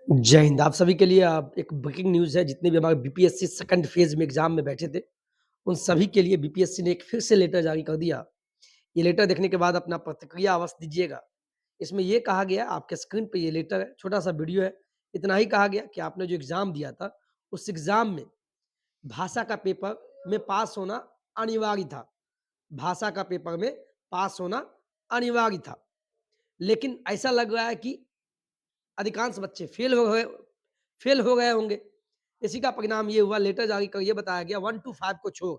जय हिंद। आप सभी के लिए एक ब्रेकिंग न्यूज़ है। जितने भी हमारे बीपीएससी सेकंड फेज़ में एग्ज़ाम में बैठे थे, उन सभी के लिए बीपीएससी ने एक फिर से लेटर जारी कर दिया। ये लेटर देखने के बाद अपना प्रतिक्रिया अवश्य दीजिएगा। इसमें ये कहा गया, आपके स्क्रीन पे ये लेटर है, छोटा-सा वीडियो है। इतना ही कहा गया कि आपने जो एग्ज़ाम दिया था, उस एग्ज़ाम में भाषा का पेपर में पास होना अनिवार्य था। भाषा का पेपर में पास होना अनिवार्य था। लेकिन ऐसा लग रहा है कि अधिकांश बच्चे फेल हो गए होंगे। इसी का परिणाम ये हुआ, लेटर जारी कर ये बताया गया 1 टू 5 को छोड़।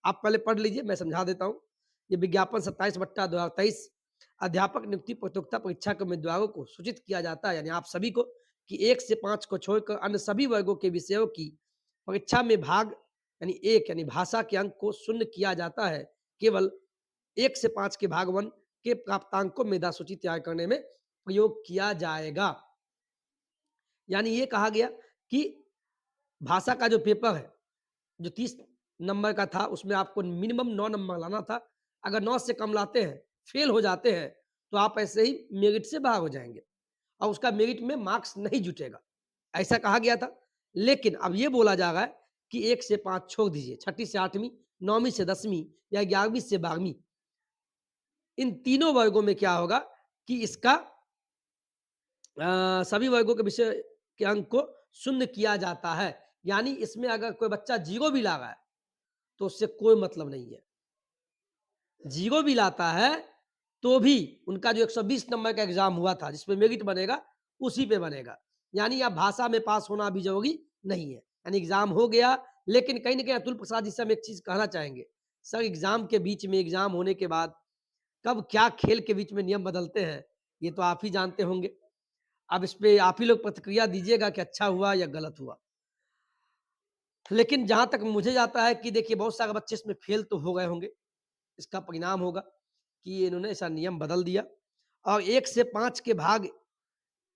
आप पहले पढ़ लीजिए, मैं समझा देता हूँ। ये विज्ञापन 27/2023 अध्यापक नियुक्ति प्रतियोगिता परीक्षा के उम्मीदवारों को सूचित किया जाता है, यानी आप सभी को, कि 1 से 5 को छोड़कर अन्य सभी वर्गों के विषयों की परीक्षा में भाग यानी 1 यानी भाषा के अंक को शून्य किया जाता है। केवल 1 से 5 के भाग 1 के प्राप्तांक को मेधा सूची तैयार करने में प्रयोग किया जाएगा। यानी ये कहा गया कि भाषा का जो पेपर है, जो 30 नंबर का था, उसमें आपको मिनिमम 9 नंबर लाना था। अगर 9 से कम लाते हैं, फेल हो जाते हैं, तो आप ऐसे ही मेरिट से बाहर हो जाएँगे और उसका मेरिट में मार्क्स नहीं जुटेगा, ऐसा कहा गया था। लेकिन अब ये बोला जा रहा है कि 1 से 5 छोड़ दीजिए, छठी से 8वीं, 9वीं से 10वीं या 11वीं से 12वीं, इन तीनों वर्गों में क्या होगा कि इसका सभी वर्गों के विषय के अंक को शून्य किया जाता है। यानी इसमें अगर कोई बच्चा 0 भी ला रहा है, तो उससे कोई मतलब नहीं है। 0 भी लाता है, तो भी उनका जो 120 नंबर का एग्ज़ाम हुआ था, जिसमें मेरिट बनेगा, उसी पे बनेगा। यानी अब भाषा में पास होना अभी ज़रूरी नहीं है। यानी एग्ज़ाम हो गया, लेकिन कहीं न कहीं अतुल प्रसाद जी से हम एक चीज़ कहना चाहेंगे, सर एग्ज़ाम के बीच में, एग्ज़ाम होने के बाद, कब क्या खेल के बीच में नियम बदलते हैं, ये तो आप ही जानते होंगे। अब इस पे आप ही लोग प्रतिक्रिया दीजिएगा कि अच्छा हुआ या गलत हुआ। लेकिन जहाँ तक मुझे जाता है कि देखिए, बहुत सारे बच्चे इसमें फेल तो हो गए होंगे। इसका परिणाम होगा कि इन्होंने ऐसा नियम बदल दिया और 1 से 5 के भाग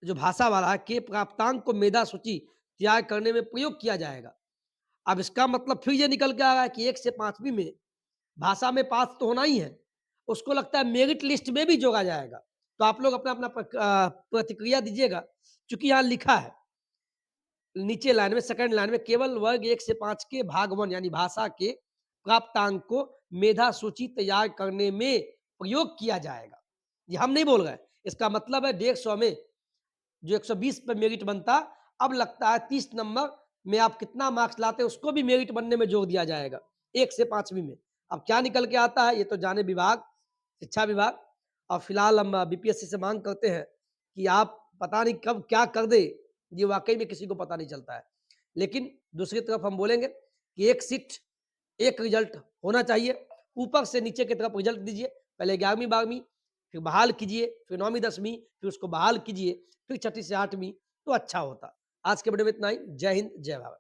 जो भाषा वाला है के प्राप्तांक को मेधा सूची तैयार करने में प्रयोग किया जाएगा। अब इसका मतलब फिर ये निकल के आ रहा है कि 1 से 5वीं में भाषा में पास तो होना ही है, उसको लगता है मेरिट लिस्ट में भी जोड़ा जाएगा। तो आप लोग अपना-अपना प्रतिक्रिया दीजिएगा। चूँकि यहाँ लिखा है नीचे लाइन में, सेकंड लाइन में, केवल वर्ग 1 से 5 के भाग 1 यानी भाषा के प्राप्तांक को मेधा सूची तैयार करने में प्रयोग किया जाएगा। ये हम नहीं बोल रहे हैं। इसका मतलब है 150 में जो 120 पे मेरिट बनता, अब लगता है 30 नंबर में आप कितना मार्क्स लाते हैं, उसको भी मेरिट बनने में जोड़ दिया जाएगा 1 से 5वीं में। अब क्या निकल के आता है, ये तो जाने विभाग, शिक्षा विभाग। और फिलहाल हम बीपीएससी से माँग करते हैं कि आप पता नहीं कब क्या कर दे, ये वाक़ई में किसी को पता नहीं चलता है। लेकिन दूसरी तरफ हम बोलेंगे कि 1 शिफ्ट, 1 रिज़ल्ट होना चाहिए। ऊपर से नीचे की तरफ रिज़ल्ट दीजिए। पहले 11वीं 12वीं, फिर बहाल कीजिए, फिर 9वीं 10वीं, फिर उसको बहाल कीजिए, फिर छठी से 8वीं, तो अच्छा होता। आज के वीडियो में इतना ही। जय हिंद, जय भारत।